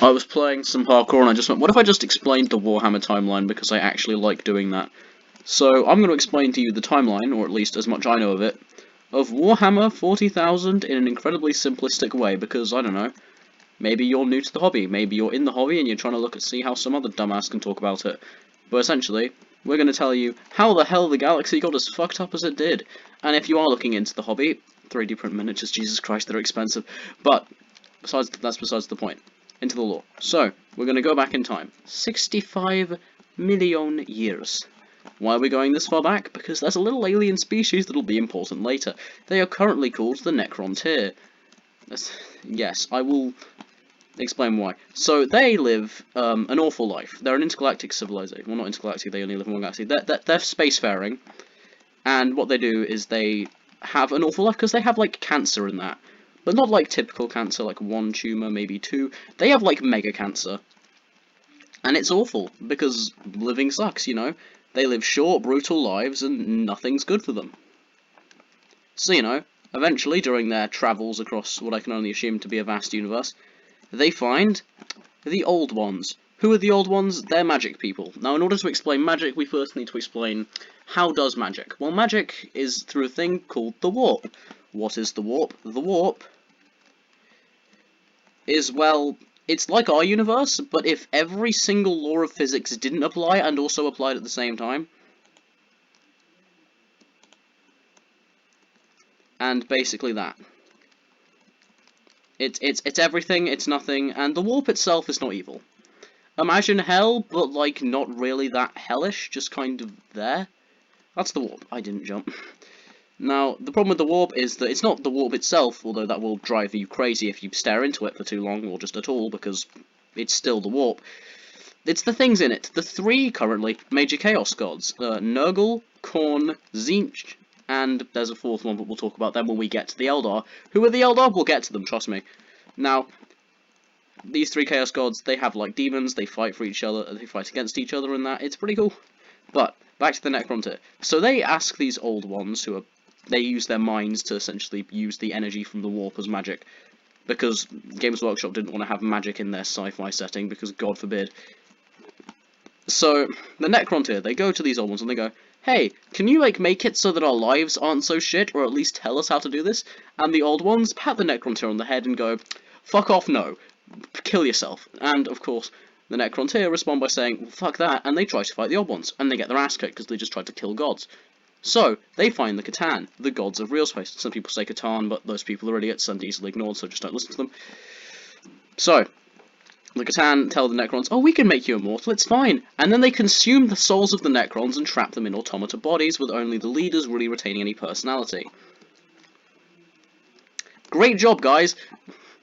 I was playing some parkour and I just went, what if I just explained the Warhammer timeline, because I actually like doing that. So I'm going to explain to you the timeline, or at least as much I know of it, of Warhammer 40,000 in an incredibly simplistic way, because, I don't know, maybe you're new to the hobby, maybe you're in the hobby and you're trying to see how some other dumbass can talk about it. But essentially, we're going to tell you how the hell the galaxy got as fucked up as it did. And if you are looking into the hobby, 3D print miniatures, Jesus Christ, they're expensive. But that's besides the point. Into the lore. So, we're going to go back in time. 65 million years. Why are we going this far back? Because there's a little alien species that'll be important later. They are currently called the Necrontyr. Yes, I will explain why. So, they live an awful life. They're an intergalactic civilization. Well, not intergalactic, they only live in one galaxy. They're spacefaring. And what they do is they have an awful life because they have, like, cancer and that. But not like typical cancer, like one tumour, maybe two. They have like mega cancer. And it's awful, because living sucks, you know? They live short, brutal lives, and nothing's good for them. So, you know, eventually, during their travels across what I can only assume to be a vast universe, they find the Old Ones. Who are the Old Ones? They're magic people. Now, in order to explain magic, we first need to explain how does magic. Well, magic is through a thing called the warp. What is the warp? The warp is, well, it's like our universe, but if every single law of physics didn't apply and also applied at the same time. And basically that. It's everything, it's nothing, and the warp itself is not evil. Imagine hell, but like not really that hellish, just kind of there. That's the warp. I didn't jump. Now, the problem with the warp is that it's not the warp itself, although that will drive you crazy if you stare into it for too long, or just at all, because it's still the warp. It's the things in it. The three, currently, major Chaos Gods. Nurgle, Khorne, Tzeentch, and there's a fourth one, but we'll talk about them when we get to the Eldar. Who are the Eldar? We'll get to them, trust me. Now, these three Chaos Gods, they have, like, demons, they fight for each other, they fight against each other and that. It's pretty cool. But, back to the Necrontyr. So they ask these Old Ones, who are they use their minds to essentially use the energy from the warp as magic, because Games Workshop didn't want to have magic in their sci-fi setting, because God forbid. So, the Necrontyr, they go to these Old Ones and they go, hey, can you, like, make it so that our lives aren't so shit, or at least tell us how to do this? And the Old Ones pat the Necrontyr on the head and go, fuck off, no. Kill yourself. And, of course, the Necrontyr respond by saying, well, fuck that, and they try to fight the Old Ones, and they get their ass kicked because they just tried to kill gods. So, they find the Catan, the gods of real space. Some people say Catan, but those people are idiots and easily ignored, so just don't listen to them. So, the Catan tell the Necrons, oh, we can make you immortal, it's fine. And then they consume the souls of the Necrons and trap them in automata bodies, with only the leaders really retaining any personality. Great job, guys!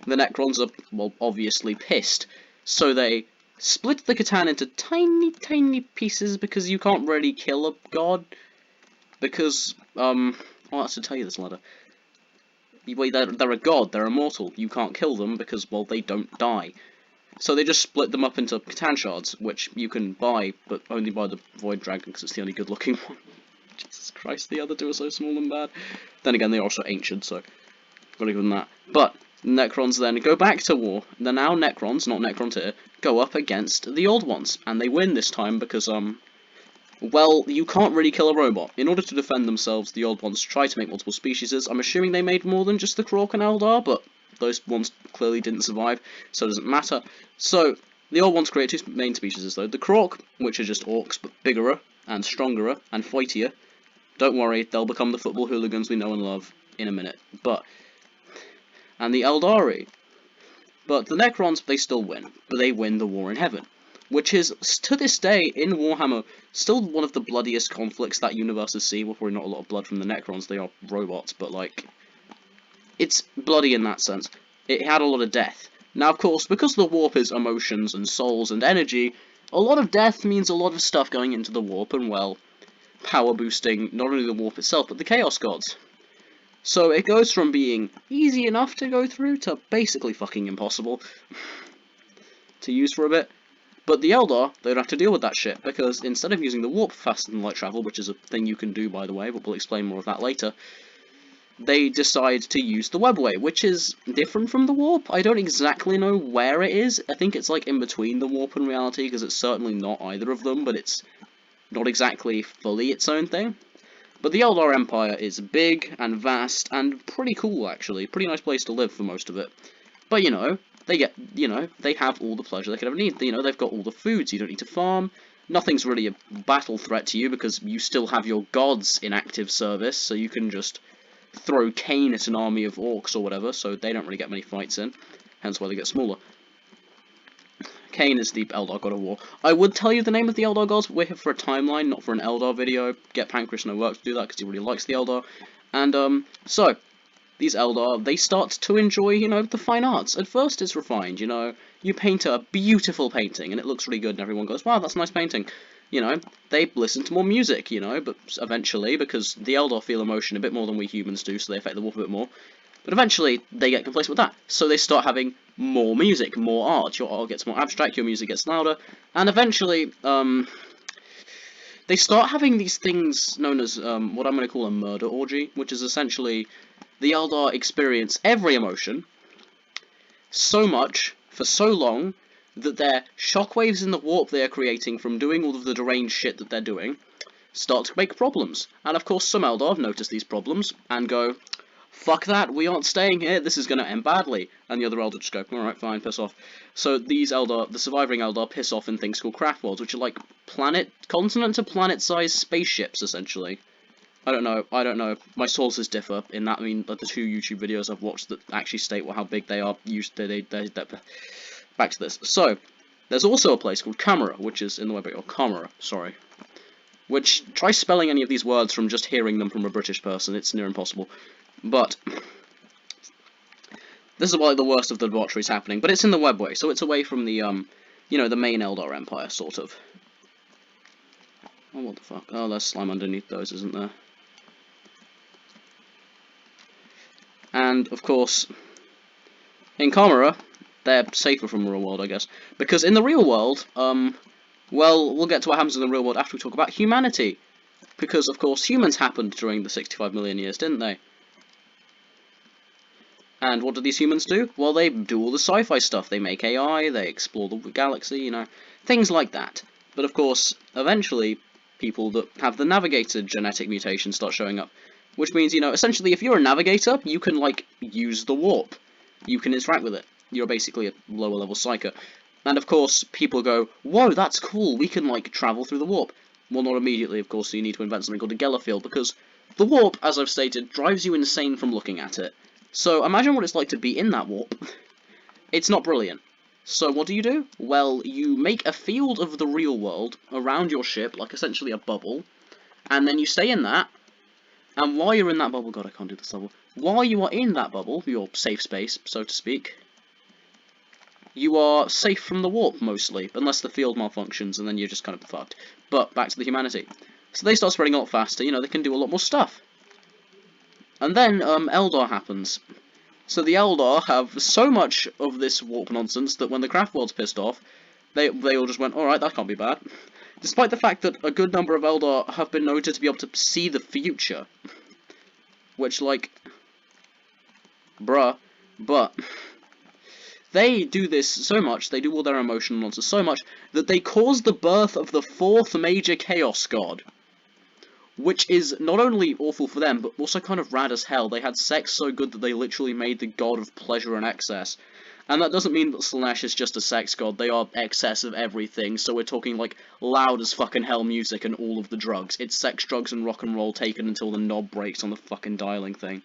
The Necrons are, well, obviously pissed. So they split the Catan into tiny, tiny pieces, because you can't really kill a god. Because, well, that's to tell you this, ladder. They're a god, they're immortal. You can't kill them because, well, they don't die. So they just split them up into Catan shards, which you can buy, but only buy the Void Dragon because it's the only good-looking one. Jesus Christ, the other two are so small and bad. Then again, they're also ancient, so gotta give them that. But Necrons then go back to war. They're now Necrons, not Necrontyr, go up against the Old Ones, and they win this time because, well, you can't really kill a robot. In order to defend themselves, the Old Ones try to make multiple species. I'm assuming they made more than just the Krork and Eldar, but those ones clearly didn't survive, so it doesn't matter. So, the Old Ones create two main species, though. The Krork, which are just orcs, but bigger and stronger and fightier. Don't worry, they'll become the football hooligans we know and love in a minute. And the Eldari. But the Necrons, they still win, but they win the war in heaven. Which is, to this day, in Warhammer, still one of the bloodiest conflicts that universe has seen. Well, probably not a lot of blood from the Necrons, they are robots, but, like, it's bloody in that sense. It had a lot of death. Now, of course, because the warp is emotions and souls and energy, a lot of death means a lot of stuff going into the warp and, well, power boosting not only the warp itself, but the Chaos Gods. So it goes from being easy enough to go through to basically fucking impossible to use for a bit. But the Eldar, they don't have to deal with that shit, because instead of using the warp for faster than light travel, which is a thing you can do, by the way, but we'll explain more of that later, they decide to use the webway, which is different from the warp. I don't exactly know where it is. I think it's like in between the warp and reality, because it's certainly not either of them, but it's not exactly fully its own thing. But the Eldar Empire is big and vast and pretty cool, actually. Pretty nice place to live for most of it. But, you know, they have all the pleasure they could ever need. You know, they've got all the foods, you don't need to farm. Nothing's really a battle threat to you because you still have your gods in active service, so you can just throw Cain at an army of orcs or whatever, so they don't really get many fights in. Hence why they get smaller. Cain is the Eldar God of War. I would tell you the name of the Eldar gods, but we're here for a timeline, not for an Eldar video. Get Pancreas no work to do that, because he really likes the Eldar. And, so, these Eldar, they start to enjoy, you know, the fine arts. At first it's refined, you know. You paint a beautiful painting, and it looks really good, and everyone goes, wow, that's a nice painting. You know, they listen to more music, you know, but eventually, because the Eldar feel emotion a bit more than we humans do, so they affect the warp a bit more. But eventually, they get complacent with that, so they start having more music, more art. Your art gets more abstract, your music gets louder, and eventually, they start having these things known as, what I'm going to call a murder orgy, which is essentially the Eldar experience every emotion so much, for so long, that their shockwaves in the warp they are creating from doing all of the deranged shit that they're doing start to make problems. And of course, some Eldar notice these problems and go, fuck that, we aren't staying here, this is going to end badly. And the other Eldar just go, alright, fine, piss off. So these Eldar, the surviving Eldar, piss off in things called craft worlds, which are like continent to planet-sized spaceships, essentially. I don't know, my sources differ in that. I mean, the two YouTube videos I've watched that actually state how big they are, back to this. So, there's also a place called Camera, which is in the web, or Camera, sorry. Which, try spelling any of these words from just hearing them from a British person, it's near impossible. But this is like the worst of the debaucheries happening, but it's in the webway, so it's away from the, you know, the main Eldar Empire, sort of. Oh, what the fuck? Oh, there's slime underneath those, isn't there? And, of course, in Camera, they're safer from the real world, I guess. Because in the real world, well, we'll get to what happens in the real world after we talk about humanity. Because, of course, humans happened during the 65 million years, didn't they? And what do these humans do? Well, they do all the sci-fi stuff. They make AI, they explore the galaxy, you know, things like that. But of course, eventually, people that have the navigator genetic mutation start showing up. Which means, you know, essentially, if you're a navigator, you can, like, use the warp. You can interact with it. You're basically a lower-level psyker. And of course, people go, whoa, that's cool, we can, like, travel through the warp. Well, not immediately, of course, so you need to invent something called a Geller field, because the warp, as I've stated, drives you insane from looking at it. So imagine what it's like to be in that warp. It's not brilliant. So what do? Well, you make a field of the real world around your ship, like essentially a bubble, and then you stay in that, and while you're in that bubble, god, I can't do this level, while you are in that bubble, your safe space, so to speak, you are safe from the warp, mostly, unless the field malfunctions, and then you're just kind of fucked. But, back to the humanity. So they start spreading a lot faster, you know, they can do a lot more stuff. And then, Eldar happens. So the Eldar have so much of this warp nonsense that when the craft world's pissed off, they all just went, alright, that can't be bad. Despite the fact that a good number of Eldar have been noted to be able to see the future. Which, like, bruh, but they do this so much, they do all their emotional nonsense so much, that they cause the birth of the fourth major Chaos God. Which is not only awful for them, but also kind of rad as hell. They had sex so good that they literally made the god of pleasure and excess. And that doesn't mean that Slaanesh is just a sex god, they are excess of everything, so we're talking like loud as fucking hell music and all of the drugs. It's sex, drugs, and rock and roll taken until the knob breaks on the fucking dialing thing.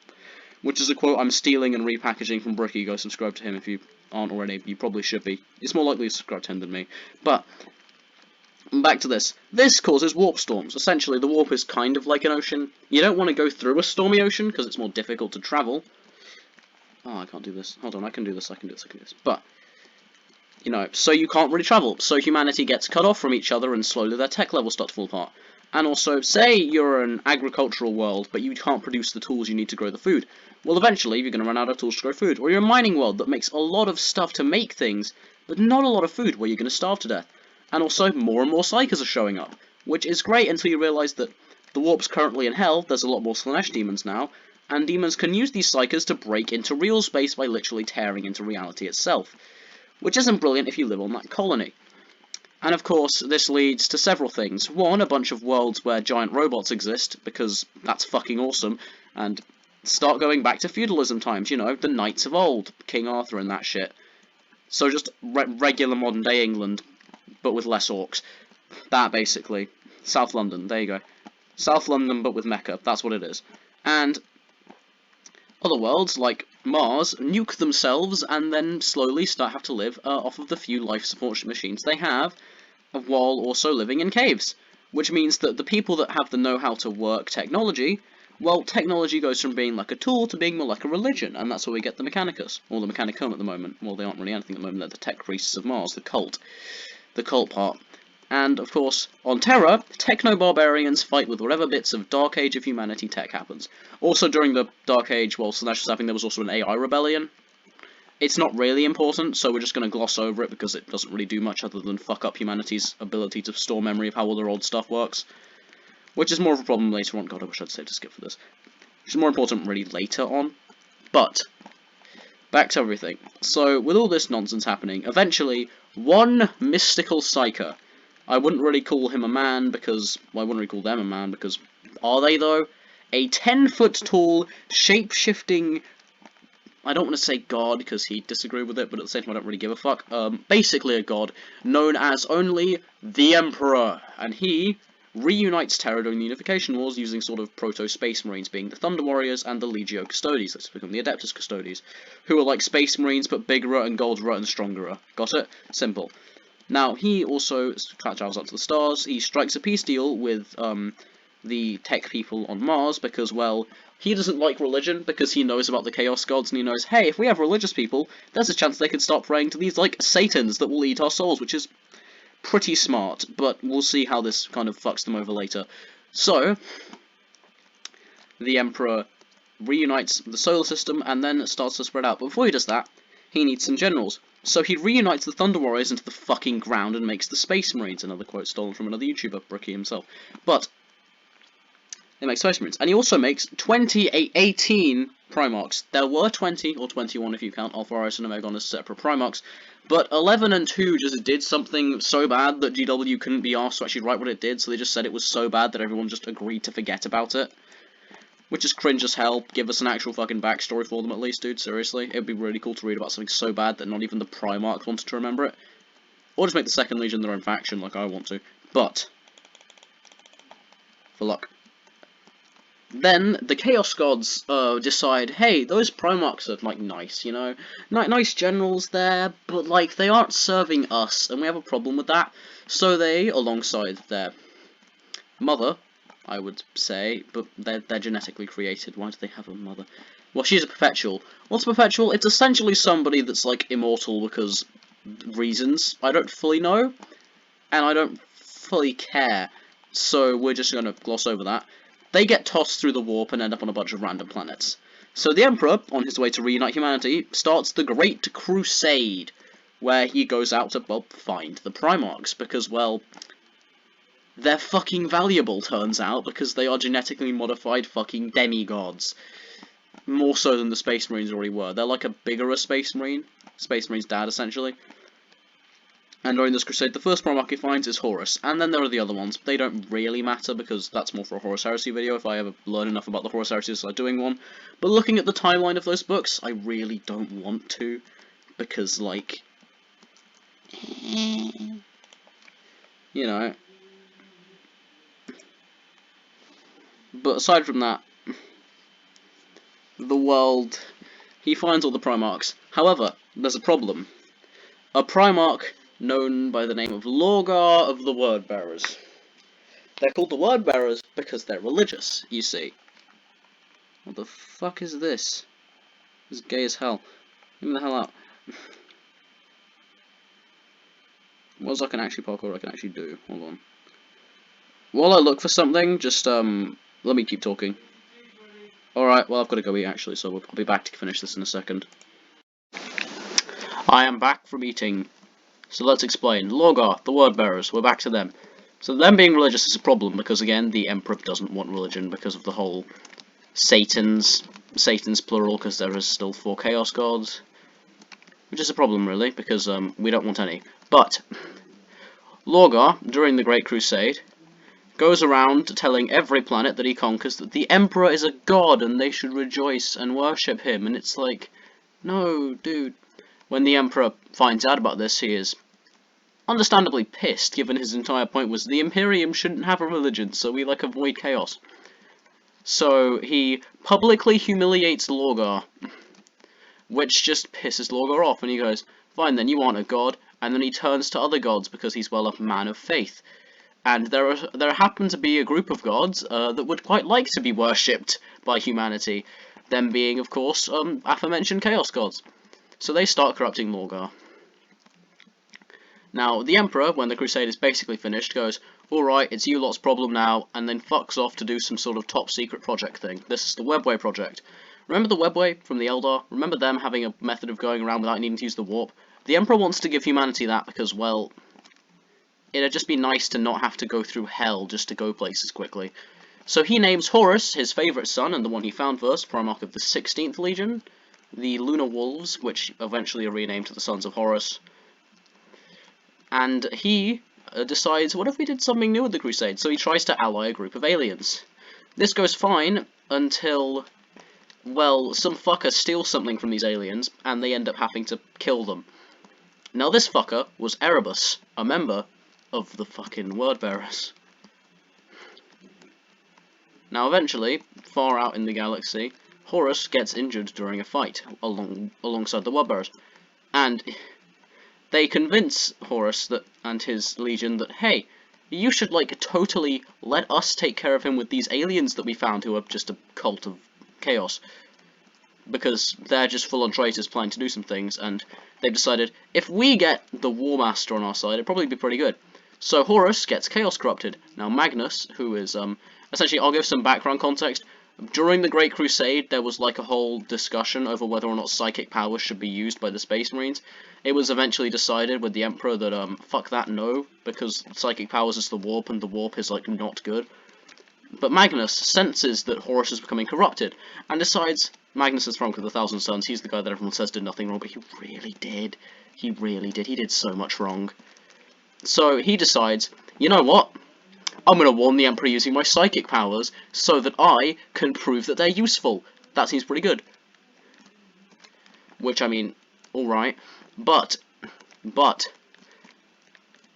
Which is a quote I'm stealing and repackaging from Bricky. Go subscribe to him if you aren't already. You probably should be. It's more likely to subscribe to him than me. But back to this. This causes warp storms. Essentially, the warp is kind of like an ocean. You don't want to go through a stormy ocean, because it's more difficult to travel. Oh, I can't do this. Hold on, I can do this. But, you know, so you can't really travel. So humanity gets cut off from each other, and slowly their tech levels start to fall apart. And also, say you're an agricultural world, but you can't produce the tools you need to grow the food. Well, eventually, you're going to run out of tools to grow food. Or you're a mining world that makes a lot of stuff to make things, but not a lot of food, where you're going to starve to death. And also, more and more Psykers are showing up, which is great until you realise that the warp's currently in hell, there's a lot more Slaanesh demons now, and demons can use these psychers to break into real space by literally tearing into reality itself, which isn't brilliant if you live on that colony. And of course, this leads to several things. One, a bunch of worlds where giant robots exist, because that's fucking awesome, and start going back to feudalism times, you know, the knights of old, King Arthur and that shit. So just regular modern day England, but with less orcs. That, basically. South London, there you go. South London, but with Mecca, that's what it is. And other worlds, like Mars, nuke themselves and then slowly have to live off of the few life support machines they have, while also living in caves. Which means that the people that have the know-how to work technology, well, technology goes from being like a tool to being more like a religion, and that's where we get the Mechanicus, or the Mechanicum at the moment. Well, they aren't really anything at the moment, they're the tech priests of Mars, the cult part. And, of course, on Terra, techno-barbarians fight with whatever bits of Dark Age of humanity tech happens. Also, during the Dark Age, while Slanesh was having, there was also an AI rebellion. It's not really important, so we're just going to gloss over it because it doesn't really do much other than fuck up humanity's ability to store memory of how all their old stuff works. Which is more of a problem later on. God, I wish I'd saved to skip for this. Which is more important really later on. But, back to everything. So, with all this nonsense happening, eventually, one mystical psyker. I wouldn't really call him a man because, well, I wouldn't really call them a man because, are they though? A 10-foot tall, shape-shifting, I don't want to say god because he'd disagree with it, but at the same time I don't really give a fuck, basically a god, known as only the Emperor, and he reunites Terra during the Unification Wars using sort of proto-Space Marines, being the Thunder Warriors and the Legio Custodes, let's become the Adeptus Custodes, who are like Space Marines but bigger and golder and stronger. Got it? Simple. Now, he also travels up to the stars, he strikes a peace deal with the tech people on Mars, because, well, he doesn't like religion, because he knows about the Chaos Gods, and he knows, hey, if we have religious people, there's a chance they could start praying to these, like, Satans that will eat our souls, which is pretty smart, but we'll see how this kind of fucks them over later. So, the Emperor reunites the solar system, and then starts to spread out, but before he does that, he needs some generals. So he reunites the Thunder Warriors into the fucking ground and makes the Space Marines, another quote stolen from another YouTuber, Brookie himself. But he makes Space Marines, and he also makes 18 Primarchs. There were 20, or 21 if you count Alpharis and Omegon as separate Primarchs, but 11 and 2 just did something so bad that GW couldn't be asked to actually write what it did, so they just said it was so bad that everyone just agreed to forget about it. Which is cringe as hell. Give us an actual fucking backstory for them at least, dude, seriously. It'd be really cool to read about something so bad that not even the Primarchs wanted to remember it. Or just make the Second Legion their own faction like I want to. But, for luck. Then, the Chaos Gods decide, hey, those Primarchs are, like, nice, you know? Nice generals there, but, like, they aren't serving us, and we have a problem with that. So they, alongside their mother, I would say, but they're genetically created. Why do they have a mother? Well, she's a perpetual. What's a perpetual? It's essentially somebody that's, like, immortal because reasons. I don't fully know, and I don't fully care, so we're just going to gloss over that. They get tossed through the warp and end up on a bunch of random planets. So the Emperor, on his way to reunite humanity, starts the Great Crusade, where he goes out to, well, find the Primarchs, because, well, they're fucking valuable, turns out, because they are genetically modified fucking demigods. More so than the Space Marines already were. They're like a bigger Space Marine. Space Marine's dad, essentially. And during this crusade, the first Primarch he finds is Horus. And then there are the other ones. They don't really matter, because that's more for a Horus Heresy video, if I ever learn enough about the Horus Heresy to start doing one. But looking at the timeline of those books, I really don't want to. Because, like... you know... But aside from that, the world, he finds all the Primarchs. However, there's a problem. A Primarch known by the name of Lorgar of the Wordbearers. They're called the Wordbearers because they're religious, you see. What the fuck is this? This is gay as hell. Get the hell out. What else I can actually parkour I can actually do? Hold on. While I look for something, just, let me keep talking. Alright, well I've got to go eat actually, so I'll be back to finish this in a second. I am back from eating. So let's explain. Lorgar, the Wordbearers, we're back to them. So them being religious is a problem, because again, the Emperor doesn't want religion because of the whole Satan's Satan's plural because there is still 4 Chaos Gods, which is a problem really, because we don't want any. But Lorgar, during the Great Crusade, goes around telling every planet that he conquers that the Emperor is a god and they should rejoice and worship him, and it's like, no, dude. When the Emperor finds out about this, he is understandably pissed, given his entire point was the Imperium shouldn't have a religion, so we avoid chaos. So he publicly humiliates Lorgar, which just pisses Lorgar off, and he goes, fine then, you aren't a god, and then he turns to other gods because he's, well, a man of faith. And there happen to be a group of gods that would quite like to be worshipped by humanity, them being, of course, aforementioned Chaos Gods. So they start corrupting Lorgar. Now, the Emperor, when the Crusade is basically finished, goes, alright, it's you lot's problem now, and then fucks off to do some sort of top-secret project thing. This is the Webway project. Remember the Webway from the Eldar? Remember them having a method of going around without needing to use the warp? The Emperor wants to give humanity that because, well, it'd just be nice to not have to go through hell just to go places quickly. So he names Horus, his favourite son, and the one he found first, Primarch of the 16th Legion, the Lunar Wolves, which eventually are renamed to the Sons of Horus. And he decides, what if we did something new with the Crusade? So he tries to ally a group of aliens. This goes fine until, well, some fucker steals something from these aliens, and they end up having to kill them. Now this fucker was Erebus, a member of the fucking Wordbearers. Now eventually, far out in the galaxy, Horus gets injured during a fight alongside the Wordbearers, and they convince Horus and his legion that, hey, you should totally let us take care of him with these aliens that we found who are just a cult of chaos, because they're just full-on traitors planning to do some things, and they've decided if we get the War Master on our side, it'd probably be pretty good. So Horus gets Chaos Corrupted. Now Magnus, who is, essentially, I'll give some background context. During the Great Crusade, there was a whole discussion over whether or not psychic powers should be used by the Space Marines. It was eventually decided with the Emperor that, fuck that, no, because psychic powers is the warp, and the warp is, not good. But Magnus senses that Horus is becoming corrupted, and decides, Magnus is from the Thousand Suns, he's the guy that everyone says did nothing wrong, but he really did. He really did. He did so much wrong. So he decides, you know what? I'm going to warn the Emperor using my psychic powers so that I can prove that they're useful. That seems pretty good. Which, I mean, alright. But,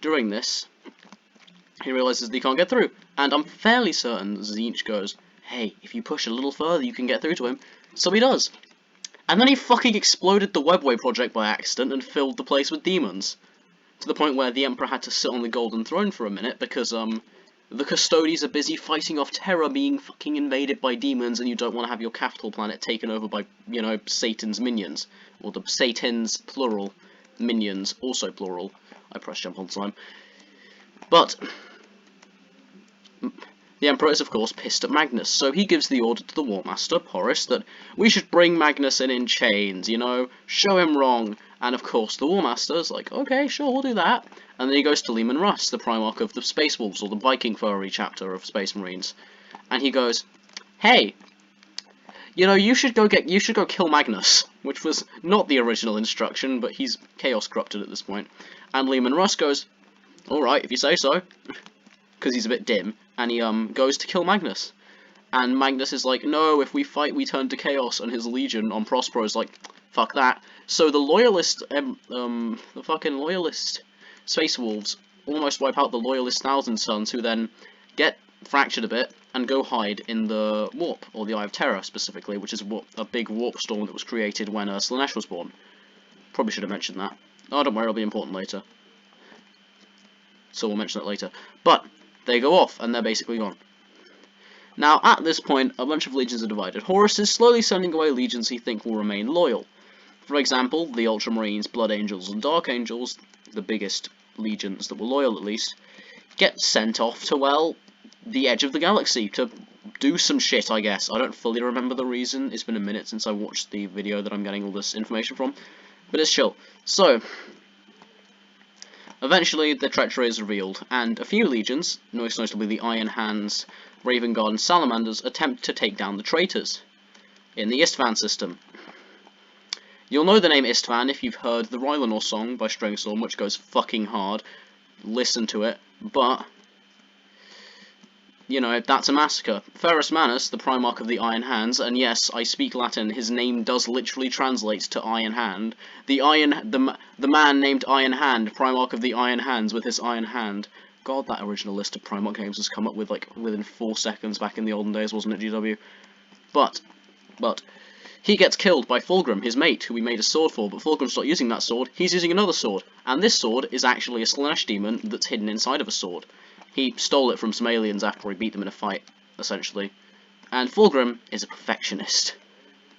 during this, he realises that he can't get through. And I'm fairly certain that Tzeentch goes, hey, if you push a little further, you can get through to him. So he does. And then he fucking exploded the Webway project by accident and filled the place with demons. To the point where the Emperor had to sit on the Golden Throne for a minute because, the Custodies are busy fighting off Terra being fucking invaded by demons, and you don't want to have your capital planet taken over by, you know, Satan's minions. Or the Satan's plural minions, also plural. I press jump all the time. But the Emperor is, of course, pissed at Magnus, so he gives the order to the War Master, Horus, that we should bring Magnus in chains, you know, show him wrong. And of course, the War Master's like, okay, sure, we'll do that. And then he goes to Leman Russ, the Primarch of the Space Wolves, or the Viking furry chapter of Space Marines. And he goes, hey, you know, you should go kill Magnus, which was not the original instruction, but he's chaos corrupted at this point. And Leman Russ goes, alright, if you say so, because he's a bit dim, and he goes to kill Magnus. And Magnus is like, no, if we fight, we turn to chaos, and his legion on Prospero is like, fuck that. So the loyalist, the fucking loyalist Space Wolves almost wipe out the loyalist Thousand Sons, who then get fractured a bit and go hide in the Warp, or the Eye of Terror specifically, which is a big warp storm that was created when Slaanesh was born. Probably should have mentioned that. Oh, don't worry, it'll be important later. So we'll mention that later. But they go off, and they're basically gone. Now, at this point, a bunch of legions are divided. Horus is slowly sending away legions he thinks will remain loyal. For example, the Ultramarines, Blood Angels, and Dark Angels, the biggest legions that were loyal at least, get sent off to, well, the edge of the galaxy to do some shit, I guess. I don't fully remember the reason. It's been a minute since I watched the video that I'm getting all this information from, but it's chill. So, eventually, the treachery is revealed, and a few legions, most notably the Iron Hands, Raven Guard, and Salamanders, attempt to take down the traitors. in the Istvan system. You'll know the name Istvan if you've heard the Rylanor song by Stringstorm, which goes fucking hard. Listen to it, but, you know, that's a massacre. Ferrus Manus, the Primarch of the Iron Hands, and yes, I speak Latin, his name does literally translate to Iron Hand. The man named Iron Hand, Primarch of the Iron Hands, with his Iron Hand. God, that original list of Primarch names was come up with, like, within 4 seconds back in the olden days, wasn't it, GW? But, he gets killed by Fulgrim, his mate, who he made a sword for, but Fulgrim's not using that sword, he's using another sword. And this sword is actually a Slaanesh demon that's hidden inside of a sword. He stole it from some aliens after he beat them in a fight, essentially. And Fulgrim is a perfectionist,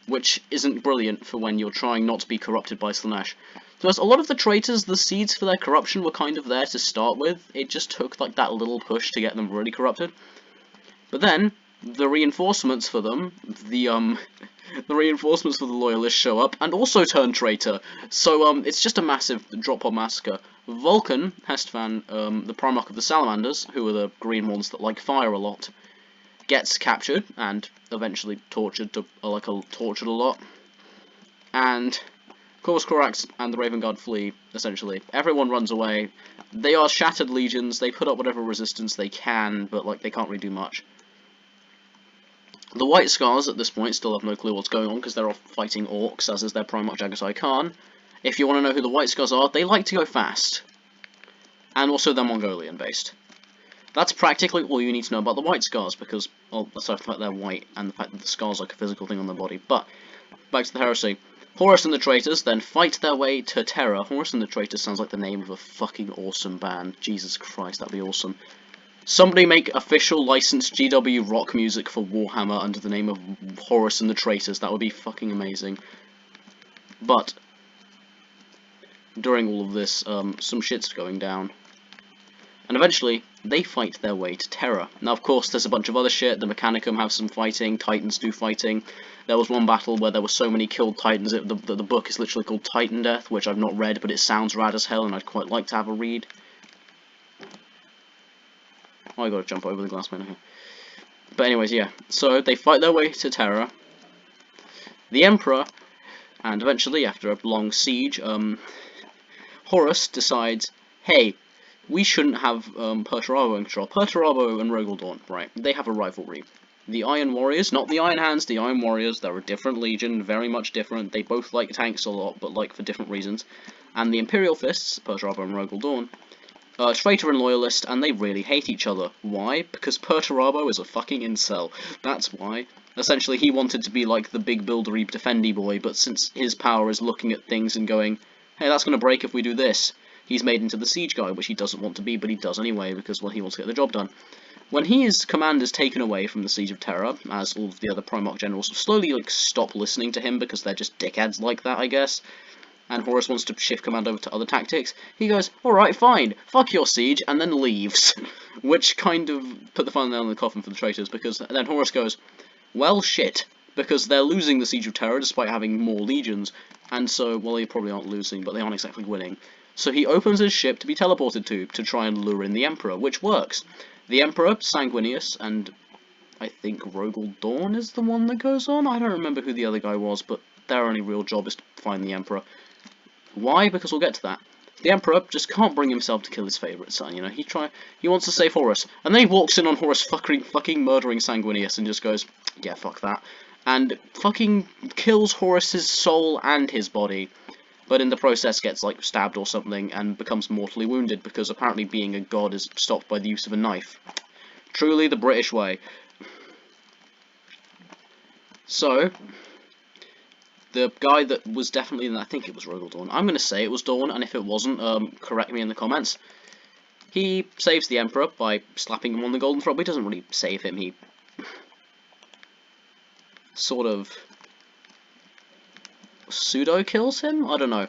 which isn't brilliant for when you're trying not to be corrupted by Slaanesh. So as a lot of the traitors, the seeds for their corruption were kind of there to start with, it just took like that little push to get them really corrupted. But then, the reinforcements for them, the reinforcements for the Loyalists show up, and also turn traitor. So, it's just a massive drop-pod massacre. Vulcan, Hestvan, the Primarch of the Salamanders, who are the green ones that like fire a lot, gets captured, and eventually tortured tortured a lot. And Corvus Corax and the Raven Guard flee, essentially. Everyone runs away. They are shattered legions, they put up whatever resistance they can, but, like, they can't really do much. The White Scars, at this point, still have no clue what's going on, because they're off fighting orcs, as is their Primarch Jagatai Khan. If you want to know who the White Scars are, they like to go fast. And also they're Mongolian-based. That's practically all you need to know about the White Scars, because, well, aside from the fact they're white, and the fact that the scars are like a physical thing on their body. But, back to the heresy. Horus and the Traitors then fight their way to Terra. Horus and the Traitors sounds like the name of a fucking awesome band. Jesus Christ, that'd be awesome. Somebody make official licensed GW rock music for Warhammer under the name of Horus and the Traitors. That would be fucking amazing. But during all of this, some shit's going down. And eventually, they fight their way to Terra. Now, of course, there's a bunch of other shit. The Mechanicum have some fighting. Titans do fighting. There was one battle where there were so many killed Titans. The book is literally called Titan Death, which I've not read, but it sounds rad as hell, and I'd quite like to have a read. Oh, I gotta jump over the glass pane here. But anyways, yeah. So, they fight their way to Terra. The Emperor, and eventually, after a long siege, Horus decides, hey, we shouldn't have Perturabo in control. Perturabo and Rogel Dawn, right, they have a rivalry. The Iron Warriors, not the Iron Hands, the Iron Warriors, they're a different legion, very much different. They both like tanks a lot, but like for different reasons. And the Imperial Fists, Perturabo and Rogel Dawn, traitor and loyalist, and they really hate each other. Why? Because Perturabo is a fucking incel. That's why. Essentially, he wanted to be like the big buildery defendy boy, but since his power is looking at things and going, hey, that's going to break if we do this, he's made into the siege guy, which he doesn't want to be, but he does anyway, because, well, he wants to get the job done. When his command is taken away from the Siege of Terra, as all of the other Primarch generals slowly, like, stop listening to him, because they're just dickheads like that, I guess, and Horus wants to shift command over to other tactics, he goes, alright, fine, fuck your siege, and then leaves. Which kind of put the final nail in the coffin for the traitors, because then Horus goes, well, shit, because they're losing the Siege of Terra despite having more legions, and so, well, they probably aren't losing, but they aren't exactly winning. So he opens his ship to be teleported to try and lure in the Emperor, which works. The Emperor, Sanguinius, and I think Rogel Dawn is the one that goes on? I don't remember who the other guy was, but their only real job is to find the Emperor. Why? Because we'll get to that. The Emperor just can't bring himself to kill his favourite son, you know, he wants to save Horus, and then he walks in on Horus fucking murdering Sanguinius and just goes, yeah, fuck that, and fucking kills Horus's soul and his body, but in the process gets, like, stabbed or something and becomes mortally wounded, because apparently being a god is stopped by the use of a knife. Truly the British way. So, the guy that was definitely in, I think it was Rogel Dawn. I'm going to say it was Dawn, and if it wasn't, correct me in the comments. He saves the Emperor by slapping him on the golden throne, but he doesn't really save him, he sort of pseudo-kills him? I don't know.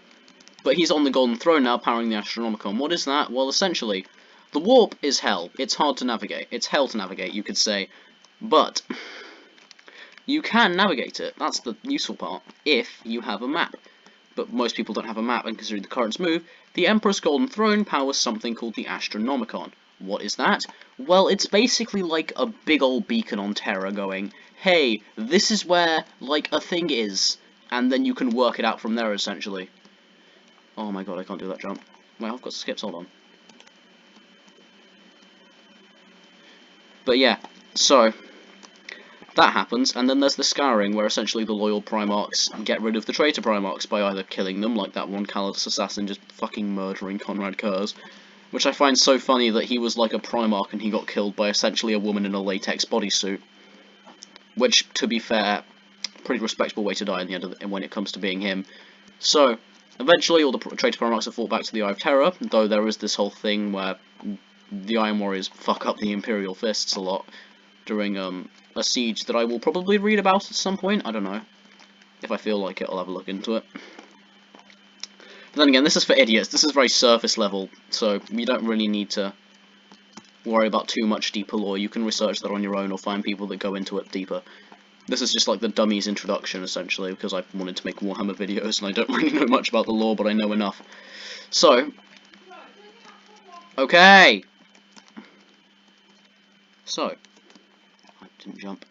But he's on the golden throne now, powering the Astronomicon. What is that? Well, essentially, the warp is hell. It's hard to navigate. It's hell to navigate, you could say. But you can navigate it. That's the useful part, if you have a map. But most people don't have a map, and considering the current move, the Emperor's Golden Throne powers something called the Astronomicon. What is that? Well, it's basically like a big old beacon on Terra going, hey, this is where, like, a thing is, and then you can work it out from there, essentially. Oh my god, I can't do that jump. Wait, I've got skips, hold on. But yeah, so, that happens, and then there's the scouring, where essentially the loyal Primarchs get rid of the traitor Primarchs by either killing them, like that one Callous assassin just fucking murdering Conrad Kurz, which I find so funny that he was like a Primarch and he got killed by essentially a woman in a latex bodysuit. Which, to be fair, pretty respectable way to die in the end of when it comes to being him. So, eventually all the traitor Primarchs are fought back to the Eye of Terror, though there is this whole thing where the Iron Warriors fuck up the Imperial Fists a lot during a siege that I will probably read about at some point. I don't know. If I feel like it, I'll have a look into it. But then again, this is for idiots. This is very surface level, so you don't really need to worry about too much deeper lore. You can research that on your own or find people that go into it deeper. This is just like the dummies introduction, essentially, because I wanted to make Warhammer videos and I don't really know much about the lore, but I know enough. So, okay! So, I didn't jump.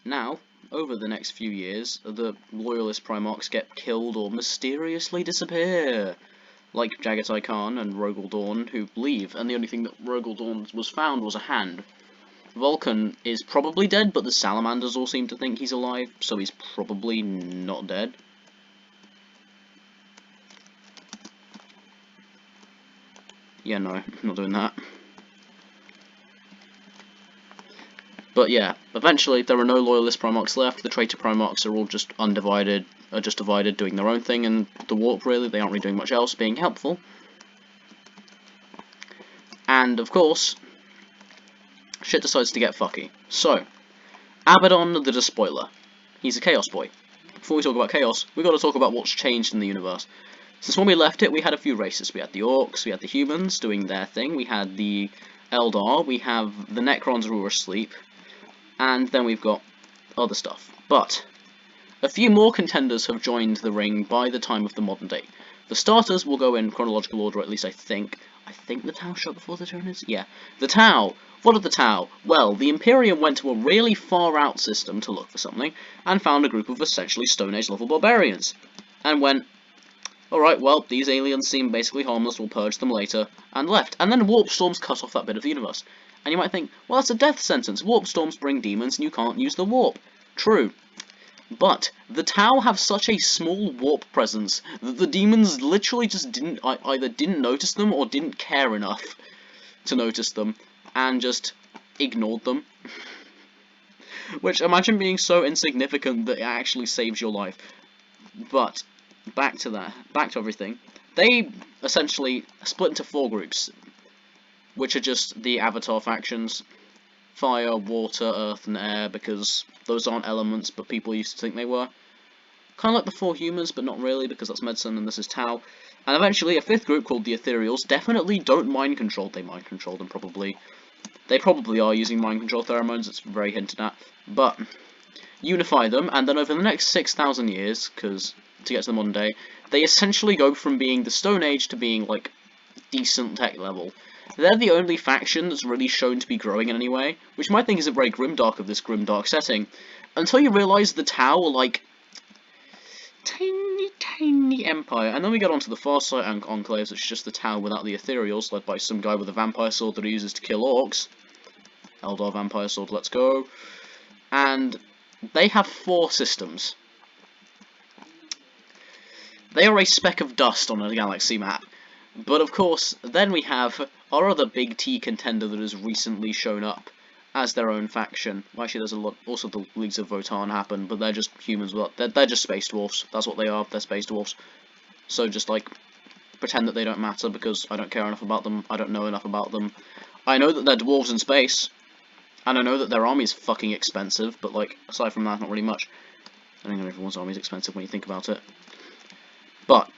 Now, over the next few years, the Loyalist Primarchs get killed or mysteriously disappear. Like Jagatai Khan and Rogel Dawn, who leave, and the only thing that Rogel Dawn was found was a hand. Vulcan is probably dead, but the Salamanders all seem to think he's alive, so he's probably not dead. Yeah, no, I'm not doing that. But yeah, eventually there are no Loyalist Primarchs left, the Traitor Primarchs are all just undivided, are just divided, doing their own thing in the warp, really. They aren't really doing much else, being helpful. And, of course, shit decides to get fucky. So, Abaddon the Despoiler. He's a Chaos Boy. Before we talk about Chaos, we've got to talk about what's changed in the universe. Since when we left it, we had a few races. We had the Orcs, we had the humans doing their thing, we had the Eldar, we have the Necrons who were asleep, and then we've got other stuff. But a few more contenders have joined the ring by the time of the modern day. The starters will go in chronological order, at least I think. I think the Tau shot before the Tyranids? Yeah. The Tau! What are the Tau? Well, the Imperium went to a really far-out system to look for something, and found a group of essentially Stone Age level barbarians. And went, alright, well, these aliens seem basically harmless, we'll purge them later, and left. And then warp storms cut off that bit of the universe. And you might think, well, that's a death sentence. Warp storms bring demons and you can't use the warp. True. But the Tau have such a small warp presence that the demons literally just either didn't notice them or didn't care enough to notice them, and just ignored them. Which, imagine being so insignificant that it actually saves your life. But, back to everything. They essentially split into 4 groups, which are just the Avatar factions. Fire, water, earth, and air, because those aren't elements, but people used to think they were. Kind of like the 4 humans, but not really, because that's medicine and this is Tau. And eventually a 5th group called the Ethereals definitely don't mind control. They mind control them, probably. They probably are using mind control pheromones, it's very hinted at. But unify them, and then over the next 6,000 years, because to get to the modern day, they essentially go from being the Stone Age to being, like, decent tech level. They're the only faction that's really shown to be growing in any way, which you might think isn't very grimdark of this grimdark setting, until you realise the Tau are like tiny empire. And then we get onto the Farsight and Enclaves, which is just the Tau without the Ethereals, led by some guy with a vampire sword that he uses to kill orcs. Eldar vampire sword, let's go. And they have 4 systems. They are a speck of dust on a galaxy map. But of course, then we have our other big T contender that has recently shown up as their own faction. Well, actually, there's a lot. Also, the Leagues of Votann happen, but they're just humans. They're just space dwarfs. That's what they are. They're space dwarfs. So just like pretend that they don't matter because I don't care enough about them. I don't know enough about them. I know that they're dwarves in space, and I know that their army is fucking expensive. But like aside from that, not really much. I think everyone's army is expensive when you think about it. But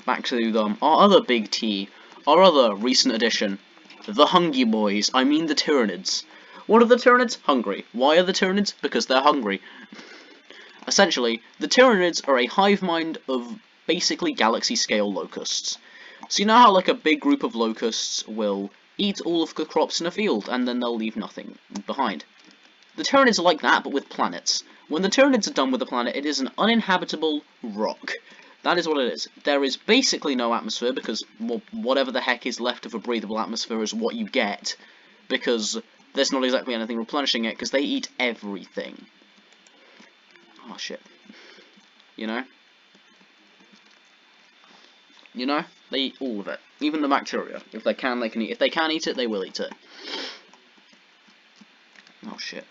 back to them. Our other big T, our other recent addition, the Hungry Boys, I mean the Tyranids. What are the Tyranids? Hungry. Why are the Tyranids? Because they're hungry. Essentially, the Tyranids are a hive mind of basically galaxy-scale locusts. So you know how like a big group of locusts will eat all of the crops in a field, and then they'll leave nothing behind. The Tyranids are like that, but with planets. When the Tyranids are done with the planet, it is an uninhabitable rock. That is what it is. There is basically no atmosphere, because well, whatever the heck is left of a breathable atmosphere is what you get, because there's not exactly anything replenishing it, because they eat everything. Oh shit. You know? You know? They eat all of it. Even the bacteria. If they can, they can eat. If they can eat it, they will eat it. Oh shit.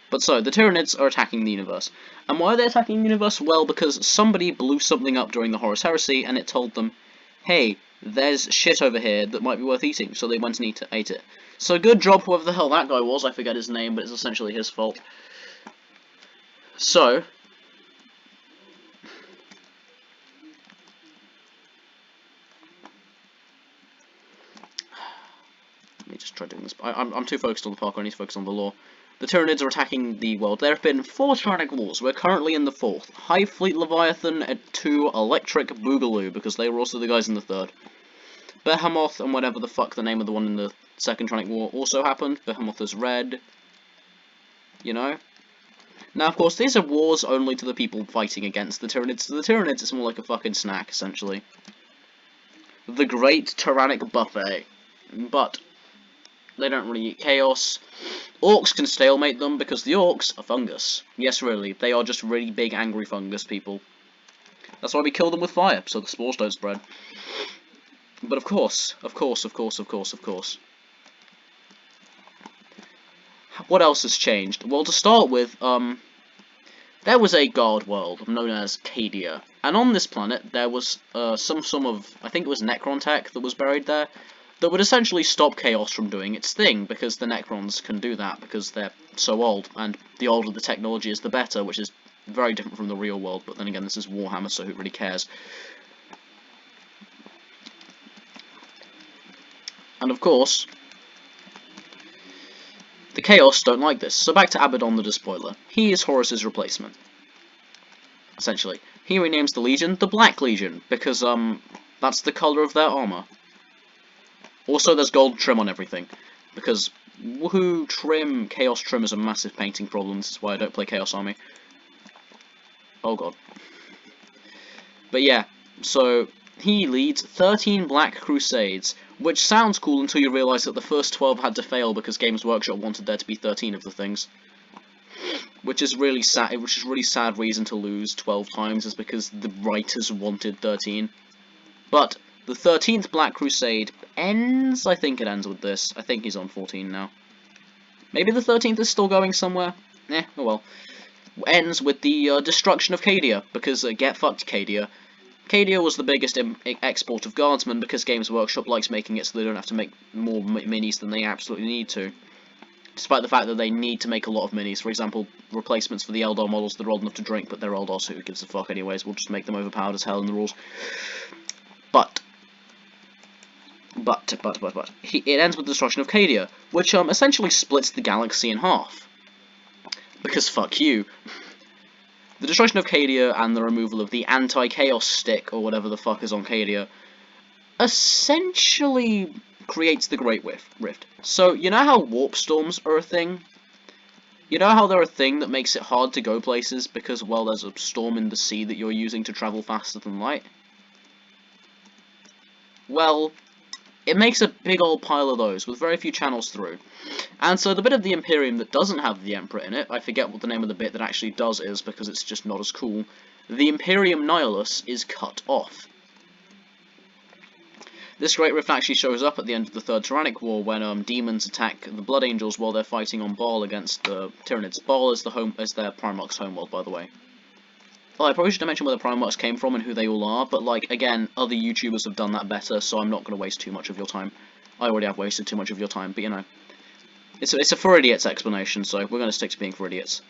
But so, the Tyranids are attacking the universe. And why are they attacking the universe? Well, because somebody blew something up during the Horus Heresy, and it told them, hey, there's shit over here that might be worth eating, so they went and ate it. So good job, whoever the hell that guy was, I forget his name, but it's essentially his fault. So, let me just try doing this. I'm too focused on the parkour, I need to focus on the lore. The Tyranids are attacking the world. There have been 4 Tyrannic wars. We're currently in the 4th. High Fleet Leviathan and 2 Electric Boogaloo, because they were also the guys in the 3rd. Behemoth and whatever the fuck the name of the one in the 2nd Tyrannic War also happened. Behemoth is red. You know? Now, of course, these are wars only to the people fighting against the Tyranids. To the Tyranids, it's more like a fucking snack, essentially. The Great Tyrannic Buffet. But they don't really eat chaos. Orcs can stalemate them because the orcs are fungus. Yes, really. They are just really big, angry fungus people. That's why we kill them with fire, so the spores don't spread. But of course. What else has changed? Well, to start with, there was a god world known as Cadia. And on this planet, there was some sort of, I think it was Necron tech that was buried there, that would essentially stop Chaos from doing its thing, because the Necrons can do that, because they're so old, and the older the technology is, the better, which is very different from the real world, but then again, this is Warhammer, so who really cares? And of course, the Chaos don't like this, so back to Abaddon the Despoiler. He is Horus's replacement, essentially. He renames the Legion the Black Legion, because, that's the colour of their armour. Also, there's gold trim on everything, because, woohoo, trim, Chaos trim is a massive painting problem, this is why I don't play Chaos Army. Oh god. But yeah, so, he leads 13 Black Crusades, which sounds cool until you realise that the first 12 had to fail because Games Workshop wanted there to be 13 of the things. Which is really sad, which is really sad reason to lose 12 times, is because the writers wanted 13. But the 13th Black Crusade ends, I think it ends with this. I think he's on 14 now. Maybe the 13th is still going somewhere. Oh well. Ends with the destruction of Cadia, because get fucked Cadia. Cadia was the biggest export of Guardsmen because Games Workshop likes making it so they don't have to make more minis than they absolutely need to. Despite the fact that they need to make a lot of minis. For example, replacements for the Eldar models that are old enough to drink, but they're Eldar, so who gives a fuck anyways, we'll just make them overpowered as hell in the rules. But it ends with the destruction of Cadia, which essentially splits the galaxy in half. Because fuck you. The destruction of Cadia and the removal of the anti-chaos stick, or whatever the fuck is on Cadia, essentially creates the Great Rift. So, you know how warp storms are a thing? You know how they're a thing that makes it hard to go places because, well, there's a storm in the sea that you're using to travel faster than light? Well, it makes a big old pile of those, with very few channels through. And so the bit of the Imperium that doesn't have the Emperor in it, I forget what the name of the bit that actually does is, because it's just not as cool, the Imperium Nihilus is cut off. This Great Rift actually shows up at the end of the Third Tyrannic War when demons attack the Blood Angels while they're fighting on Baal against the Tyranids. Baal is their Primarch's homeworld, by the way. Well, I probably should have mentioned where the Primarchs came from and who they all are, but like again, other YouTubers have done that better, so I'm not going to waste too much of your time. I already have wasted too much of your time, but you know, it's a for idiots explanation, so we're going to stick to being for idiots.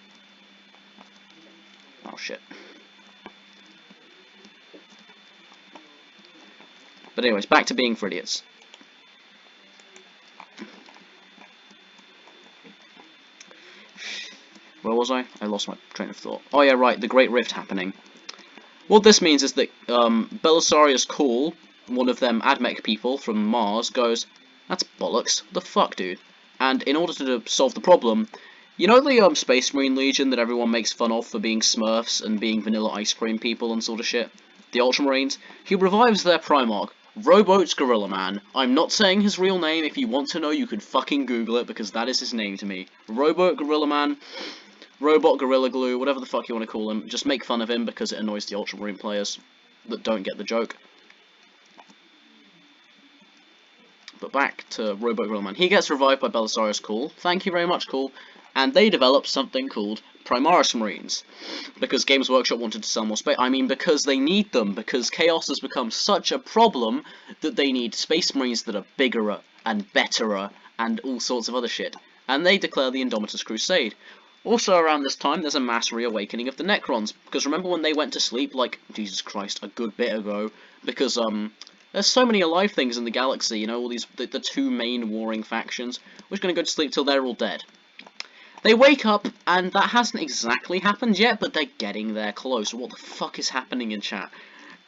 Oh shit. But anyways, back to being for idiots. was I? I lost my train of thought. Oh yeah, right, the Great Rift happening. What this means is that Belisarius Cawl, one of them AdMech people from Mars, goes, "That's bollocks, what the fuck, dude?" And in order to solve the problem, you know the Space Marine Legion that everyone makes fun of for being Smurfs and being vanilla ice cream people and sort of shit? The Ultramarines? He revives their Primarch, Robote's Gorilla Man. I'm not saying his real name. If you want to know, you can fucking Google it, because that is his name to me. Robote Gorilla Man, Robot Gorilla Glue, whatever the fuck you want to call him. Just make fun of him because it annoys the Ultramarine players that don't get the joke. But back to Robot Gorilla Man. He gets revived by Belisarius Cawl. Thank you very much, Cawl. And they develop something called Primaris Marines. Because Games Workshop wanted to sell more space. I mean, because they need them. Because Chaos has become such a problem that they need Space Marines that are bigger and better and all sorts of other shit. And they declare the Indomitus Crusade. Also around this time, there's a mass reawakening of the Necrons. Because remember when they went to sleep, like, Jesus Christ, a good bit ago? Because, there's so many alive things in the galaxy, you know, all these, the two main warring factions. We're just gonna go to sleep till they're all dead. They wake up, and that hasn't exactly happened yet, but they're getting there close. What the fuck is happening in chat?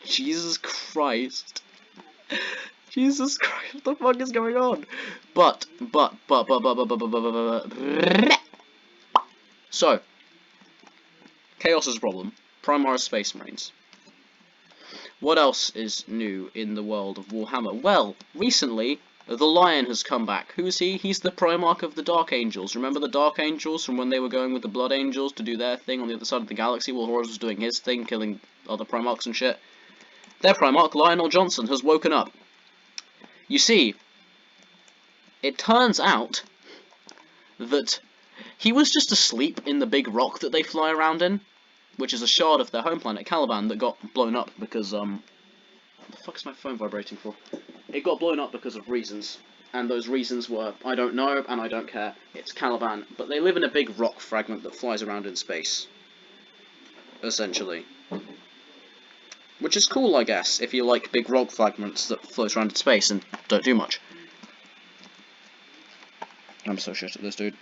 Jesus Christ. Jesus Christ, what the fuck is going on? So, Chaos is a problem. Primaris Space Marines. What else is new in the world of Warhammer? Well, recently, the Lion has come back. Who is he? He's the Primarch of the Dark Angels. Remember the Dark Angels from when they were going with the Blood Angels to do their thing on the other side of the galaxy while Horus was doing his thing, killing other Primarchs and shit? Their Primarch, Lionel Johnson, has woken up. You see, it turns out that he was just asleep in the big rock that they fly around in, which is a shard of their home planet, Caliban, that got blown up because, what the fuck is my phone vibrating for? It got blown up because of reasons, and those reasons were, I don't know, and I don't care. It's Caliban, but they live in a big rock fragment that flies around in space, essentially. Which is cool, I guess, if you like big rock fragments that float around in space and don't do much. I'm so shit at this, dude.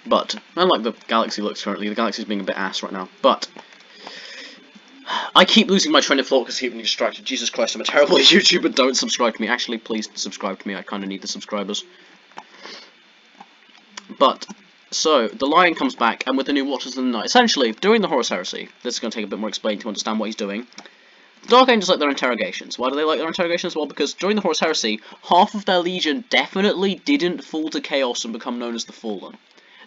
But, unlike the galaxy looks currently, the galaxy's being a bit ass right now, but I keep losing my train of thought because I keep getting distracted. Jesus Christ, I'm a terrible YouTuber, don't subscribe to me. Actually, please subscribe to me, I kinda need the subscribers. But, so, the Lion comes back, and with the new Watchers of the Night, essentially, during the Horus Heresy, this is going to take a bit more explaining to understand what he's doing, the Dark Angels like their interrogations. Why do they like their interrogations? Well, because during the Horus Heresy, half of their legion definitely didn't fall to Chaos and become known as the Fallen.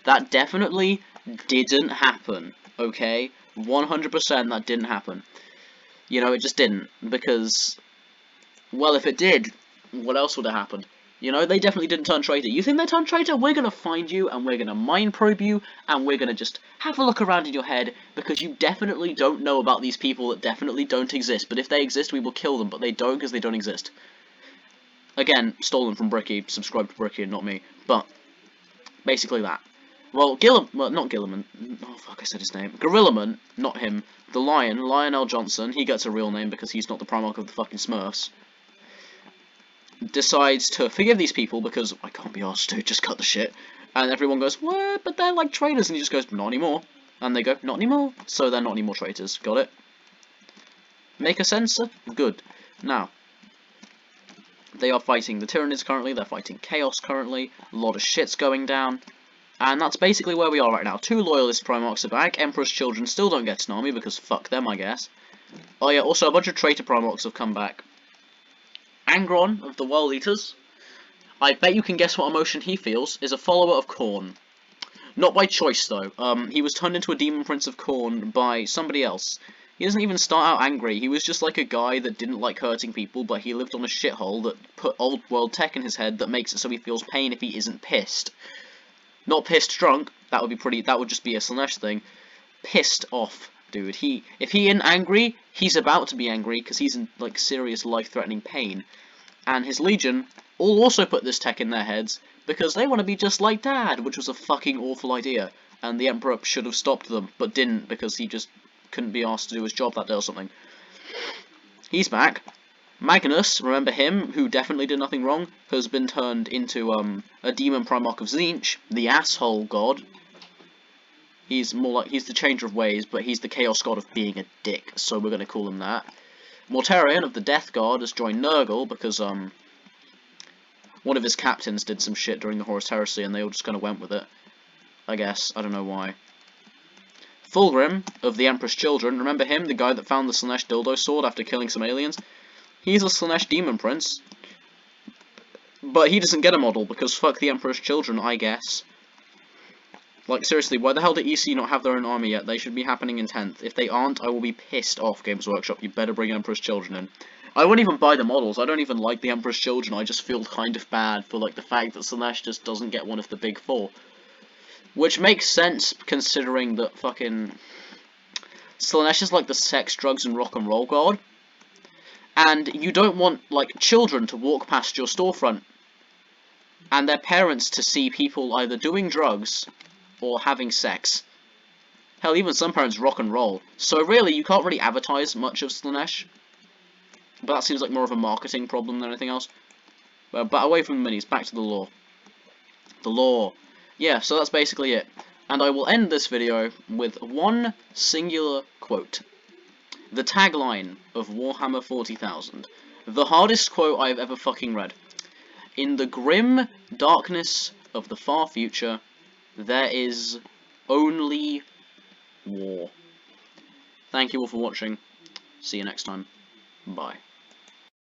That definitely didn't happen, okay? 100% that didn't happen. You know, it just didn't, because, well, if it did, what else would have happened? You know, they definitely didn't turn traitor. You think they turned traitor? We're gonna find you, and we're gonna mind probe you, and we're gonna just have a look around in your head, because you definitely don't know about these people that definitely don't exist. But if they exist, we will kill them, but they don't because they don't exist. Again, stolen from Bricky, subscribe to Bricky and not me, but basically that. Well, not Gilliman, oh fuck, I said his name. Gorillaman, not him. The Lion, Lionel Johnson, he gets a real name because he's not the Primarch of the fucking Smurfs. Decides to forgive these people because I can't be arsed to just cut the shit. And everyone goes, what? But they're like traitors. And he just goes, not anymore. And they go, not anymore. So they're not anymore traitors. Got it? Make a sense? Good. Now, they are fighting the Tyranids currently. They're fighting Chaos currently. A lot of shit's going down. And that's basically where we are right now. 2 loyalist Primarchs are back. Emperor's children still don't get an army because fuck them, I guess. Oh yeah, also a bunch of traitor Primarchs have come back. Angron of the World Eaters. I bet you can guess what emotion he feels. Is a follower of Khorne. Not by choice though. He was turned into a Demon Prince of Khorne by somebody else. He doesn't even start out angry. He was just like a guy that didn't like hurting people, but he lived on a shithole that put old world tech in his head that makes it so he feels pain if he isn't pissed. Not pissed drunk, that would just be a Slanesh thing. Pissed off, dude. If he isn't angry, he's about to be angry, because he's in, like, serious life-threatening pain. And his legion all also put this tech in their heads, because they want to be just like Dad, which was a fucking awful idea. And the Emperor should have stopped them, but didn't, because he just couldn't be asked to do his job that day or something. He's back. Magnus, remember him, who definitely did nothing wrong, has been turned into a demon Primarch of Tzeentch, the asshole god. He's the changer of ways, but he's the chaos god of being a dick, so we're gonna call him that. Mortarion of the Death God has joined Nurgle because one of his captains did some shit during the Horus Heresy and they all just kind of went with it. I guess. I don't know why. Fulgrim of the Emperor's Children. Remember him? The guy that found the Slaanesh dildo sword after killing some aliens? He's a Slaanesh demon prince. But he doesn't get a model because fuck the Emperor's Children, I guess. Like, seriously, why the hell do EC not have their own army yet? They should be happening in 10th. If they aren't, I will be pissed off, Games Workshop. You better bring Emperor's Children in. I won't even buy the models. I don't even like the Emperor's Children. I just feel kind of bad for, like, the fact that Slaanesh just doesn't get one of the big four. Which makes sense, considering that fucking Slaanesh is like the sex, drugs, and rock and roll god. And you don't want, like, children to walk past your storefront and their parents to see people either doing drugs or having sex. Hell, even some parents rock and roll. So really, you can't really advertise much of Slaanesh. But that seems like more of a marketing problem than anything else. But away from the minis, back to the lore. The lore. Yeah, so that's basically it. And I will end this video with one singular quote. The tagline of Warhammer 40,000. The hardest quote I've ever fucking read. In the grim darkness of the far future, there is only war. Thank you all for watching. See you next time. Bye.